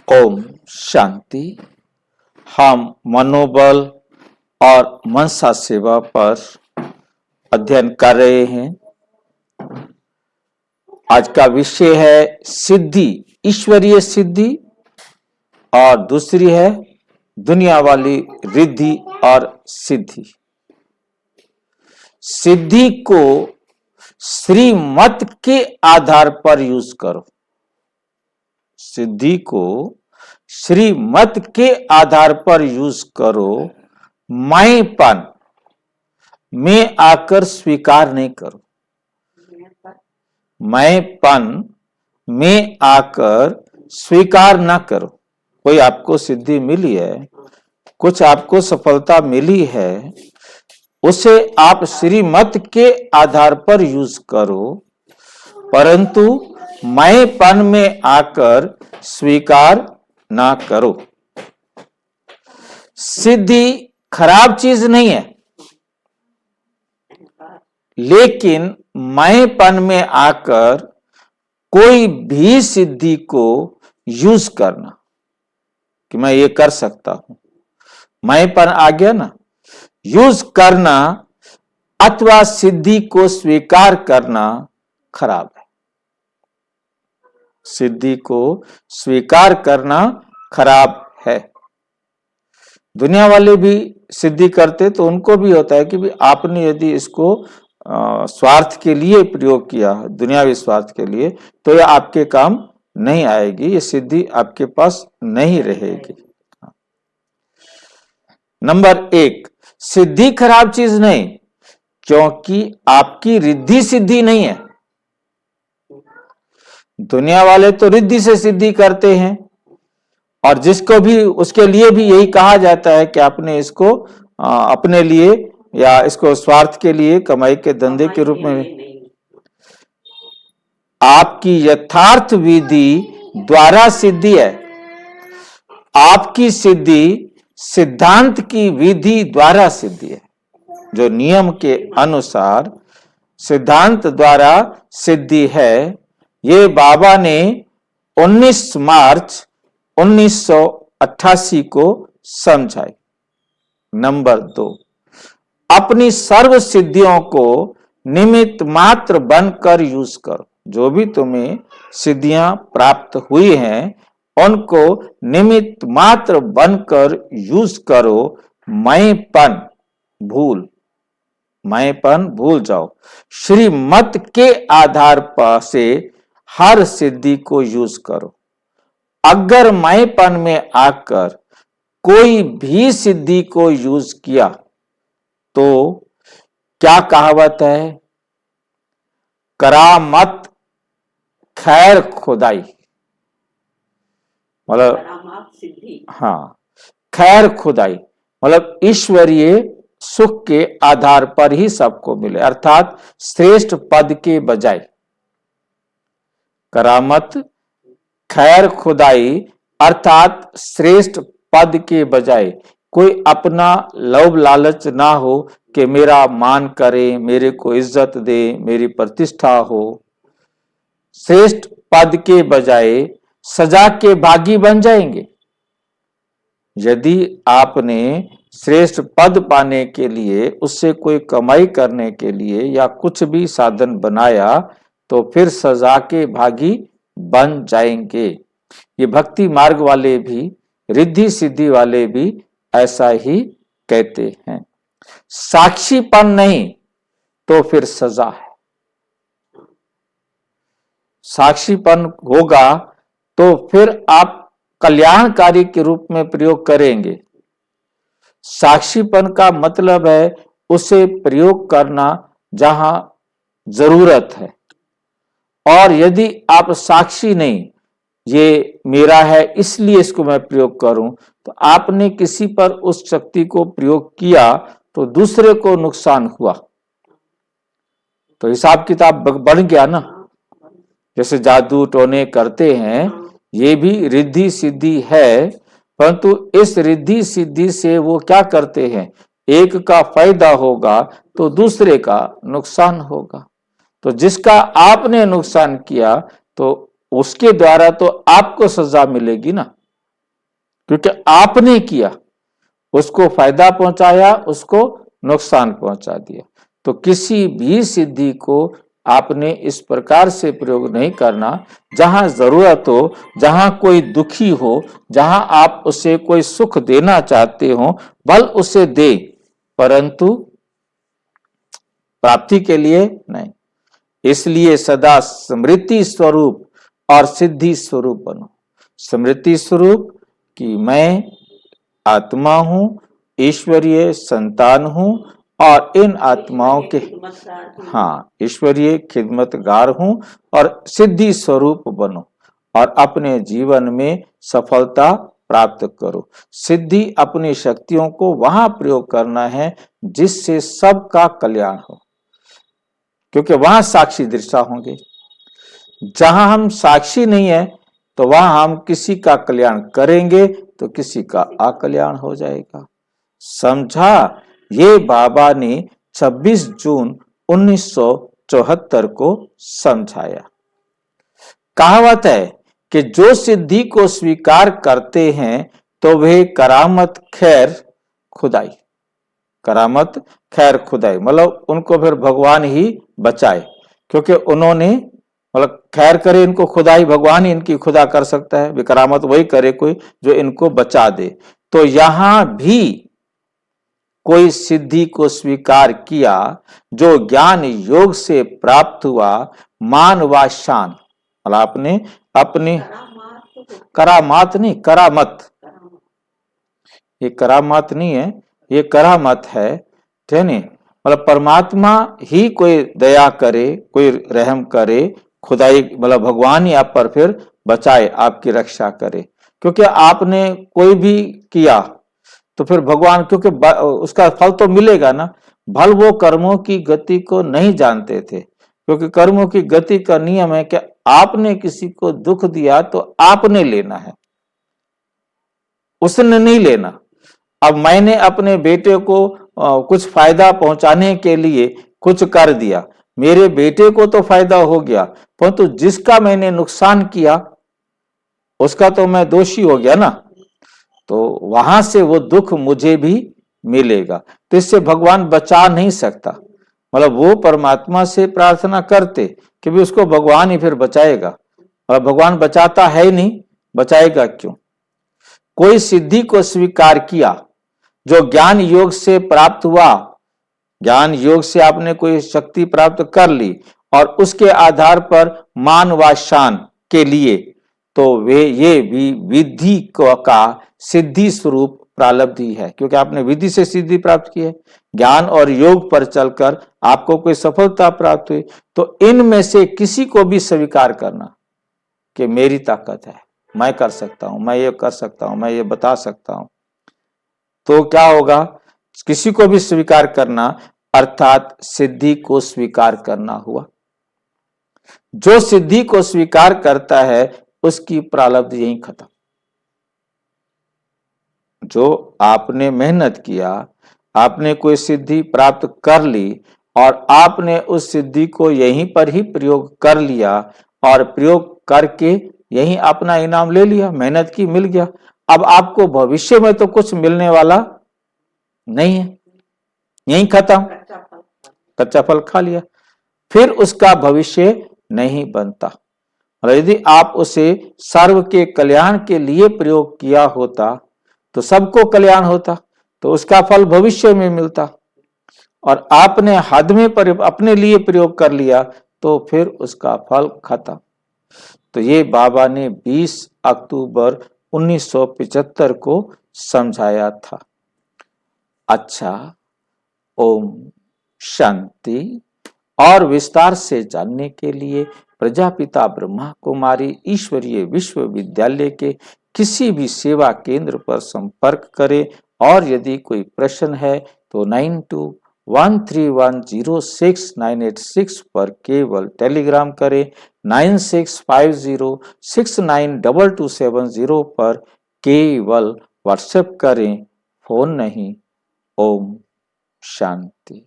ओम शांति। हम मनोबल और मनसा सेवा पर अध्ययन कर रहे हैं। आज का विषय है सिद्धि, ईश्वरीय सिद्धि, और दूसरी है दुनिया वाली रिद्धि और सिद्धि। सिद्धि को श्रीमत के आधार पर यूज करो। सिद्धि को श्रीमत के आधार पर यूज करो। मैंपन में आकर स्वीकार नहीं करो। मैंपन में आकर स्वीकार ना करो। कोई आपको सिद्धि मिली है, कुछ आपको सफलता मिली है, उसे आप श्रीमत के आधार पर यूज करो, परंतु मैंपन में आकर स्वीकार ना करो। सिद्धि खराब चीज नहीं है, लेकिन मैंपन में आकर कोई भी सिद्धि को यूज करना कि मैं ये कर सकता हूं, मैंपन आ गया ना, यूज करना अथवा सिद्धि को स्वीकार करना खराब है। सिद्धि को स्वीकार करना खराब है। दुनिया वाले भी सिद्धि करते तो उनको भी होता है कि भी आपने यदि इसको स्वार्थ के लिए प्रयोग किया, दुनियावी स्वार्थ के लिए, तो यह आपके काम नहीं आएगी, ये सिद्धि आपके पास नहीं रहेगी। नंबर 1, सिद्धि खराब चीज नहीं, क्योंकि आपकी रिद्धि सिद्धि नहीं है। दुनिया वाले तो रिद्धि से सिद्धि करते हैं, और जिसको भी उसके लिए भी यही कहा जाता है कि आपने इसको अपने लिए या इसको स्वार्थ के लिए, कमाई के धंधे के रूप में। आपकी यथार्थ विधि द्वारा सिद्धि है। आपकी सिद्धि सिद्धांत की विधि द्वारा सिद्धि है, जो नियम के अनुसार सिद्धांत द्वारा सिद्धि है। ये बाबा ने 19 मार्च 1988 को समझाई। नंबर 2, अपनी सर्व सिद्धियों को निमित्त मात्र बनकर यूज करो। जो भी तुम्हें सिद्धियां प्राप्त हुई हैं, उनको निमित्त मात्र बनकर यूज करो। मैंपन भूल जाओ। श्रीमत के आधार पर से हर सिद्धि को यूज करो। अगर मैंपन में आकर कोई भी सिद्धि को यूज किया तो क्या कहावत है, करामत खैर खुदाई, मतलब हाँ, खैर खुदाई मतलब ईश्वरीय सुख के आधार पर ही सबको मिले, अर्थात श्रेष्ठ पद के बजाय। करामत खैर खुदाई अर्थात श्रेष्ठ पद के बजाय। कोई अपना लोभ लालच ना हो कि मेरा मान करे, मेरे को इज्जत दे, मेरी प्रतिष्ठा हो। श्रेष्ठ पद के बजाय सजा के भागी बन जाएंगे। यदि आपने श्रेष्ठ पद पाने के लिए, उससे कोई कमाई करने के लिए या कुछ भी साधन बनाया, तो फिर सजा के भागी बन जाएंगे। ये भक्ति मार्ग वाले भी, रिद्धि सिद्धि वाले भी ऐसा ही कहते हैं। साक्षीपन नहीं तो फिर सजा है। साक्षीपन होगा तो फिर आप कल्याणकारी के रूप में प्रयोग करेंगे। साक्षीपन का मतलब है उसे प्रयोग करना जहां जरूरत है। और यदि आप साक्षी नहीं, ये मेरा है इसलिए इसको मैं प्रयोग करूं, तो आपने किसी पर उस शक्ति को प्रयोग किया तो दूसरे को नुकसान हुआ, तो हिसाब किताब बढ़ गया ना। जैसे जादू टोने करते हैं, ये भी रिद्धि सिद्धि है, परंतु इस रिद्धि सिद्धि से वो क्या करते हैं, एक का फायदा होगा तो दूसरे का नुकसान होगा। तो जिसका आपने नुकसान किया तो उसके द्वारा तो आपको सजा मिलेगी ना। क्योंकि आपने किया, उसको फायदा पहुंचाया, उसको नुकसान पहुंचा दिया। तो किसी भी सिद्धि को आपने इस प्रकार से प्रयोग नहीं करना। जहां जरूरत हो, जहां कोई दुखी हो, जहां आप उसे कोई सुख देना चाहते हो, बल उसे दे, परंतु प्राप्ति के लिए नहीं। इसलिए सदा स्मृति स्वरूप और सिद्धि स्वरूप बनो। स्मृति स्वरूप कि मैं आत्मा हूं, ईश्वरीय संतान हूं, और इन आत्माओं के ईश्वरीय खिदमतगार हूं। और सिद्धि स्वरूप बनो और अपने जीवन में सफलता प्राप्त करो। सिद्धि अपनी शक्तियों को वहां प्रयोग करना है जिससे सबका कल्याण हो, क्योंकि वहां साक्षी दृष्टा होंगे। जहां हम साक्षी नहीं है तो वहां हम किसी का कल्याण करेंगे तो किसी का अकल्याण हो जाएगा। समझा? ये बाबा ने 26 जून 1974 को समझाया। कहावत है कि जो सिद्धि को स्वीकार करते हैं तो वे करामत खैर खुदाई, करामत खैर खुदाई, मतलब उनको फिर भगवान ही बचाए, क्योंकि उन्होंने मतलब खैर करे इनको खुदाई, भगवान ही इनकी खुदा कर सकता है। करामत वही करे कोई जो इनको बचा दे। तो यहां भी कोई सिद्धि को स्वीकार किया जो ज्ञान योग से प्राप्त हुआ, मान व शान, मतलब आपने अपनी करामात नहीं, करामत, ये करामात नहीं है, ये करामत है, ठीक है। मतलब परमात्मा ही कोई दया करे, कोई रहम करे, खुदाई मतलब भगवान ही आप पर फिर बचाए, आपकी रक्षा करे। क्योंकि आपने कोई भी किया तो फिर भगवान, क्योंकि उसका फल तो मिलेगा ना। भल वो कर्मों की गति को नहीं जानते थे, क्योंकि कर्मों की गति का नियम है कि आपने किसी को दुख दिया तो आपने लेना है, उसने नहीं लेना। अब मैंने अपने बेटे को कुछ फायदा पहुंचाने के लिए कुछ कर दिया, मेरे बेटे को तो फायदा हो गया, परंतु जिसका मैंने नुकसान किया उसका तो मैं दोषी हो गया ना। तो वहां से वो दुख मुझे भी मिलेगा। तो इससे भगवान बचा नहीं सकता। मतलब वो परमात्मा से प्रार्थना करते कि भी उसको भगवान ही फिर बचाएगा, और भगवान बचाता है ही नहीं, बचाएगा क्यों। कोई सिद्धि को स्वीकार किया जो ज्ञान योग से प्राप्त हुआ, ज्ञान योग से आपने कोई शक्ति प्राप्त कर ली और उसके आधार पर मान व शान के लिए, तो वे ये भी विधि का सिद्धि स्वरूप प्रालब्धि है, क्योंकि आपने विधि से सिद्धि प्राप्त की है। ज्ञान और योग पर चलकर आपको कोई सफलता प्राप्त हुई, तो इनमें से किसी को भी स्वीकार करना कि मेरी ताकत है, मैं कर सकता हूं, मैं ये कर सकता हूं, मैं ये बता सकता हूं, तो क्या होगा, किसी को भी स्वीकार करना अर्थात सिद्धि को स्वीकार करना हुआ। जो सिद्धि को स्वीकार करता है उसकी प्रारब्ध यहीं खत्म। जो आपने मेहनत किया, आपने कोई सिद्धि प्राप्त कर ली और आपने उस सिद्धि को यहीं पर ही प्रयोग कर लिया और प्रयोग करके यहीं अपना इनाम ले लिया, मेहनत की मिल गया। अब आपको भविष्य में तो कुछ मिलने वाला नहीं है, यहीं खत्म, कच्चा फल खा लिया, फिर उसका भविष्य नहीं बनता। और यदि आप उसे सर्व के कल्याण के लिए प्रयोग किया होता तो सबको कल्याण होता, तो उसका फल भविष्य में मिलता। और आपने हद में अपने लिए प्रयोग कर लिया तो फिर उसका फल खत्म। तो ये बाबा ने 20 अक्टूबर 1975 को समझाया था। अच्छा, ओम शांति। और विस्तार से जानने के लिए प्रजापिता ब्रह्मा कुमारी ईश्वरीय विश्वविद्यालय के किसी भी सेवा केंद्र पर संपर्क करें। और यदि कोई प्रश्न है तो 9213106986 पर केवल टेलीग्राम करें, 9650692270 पर केवल व्हाट्सएप करें, फोन नहीं। ओम शांति।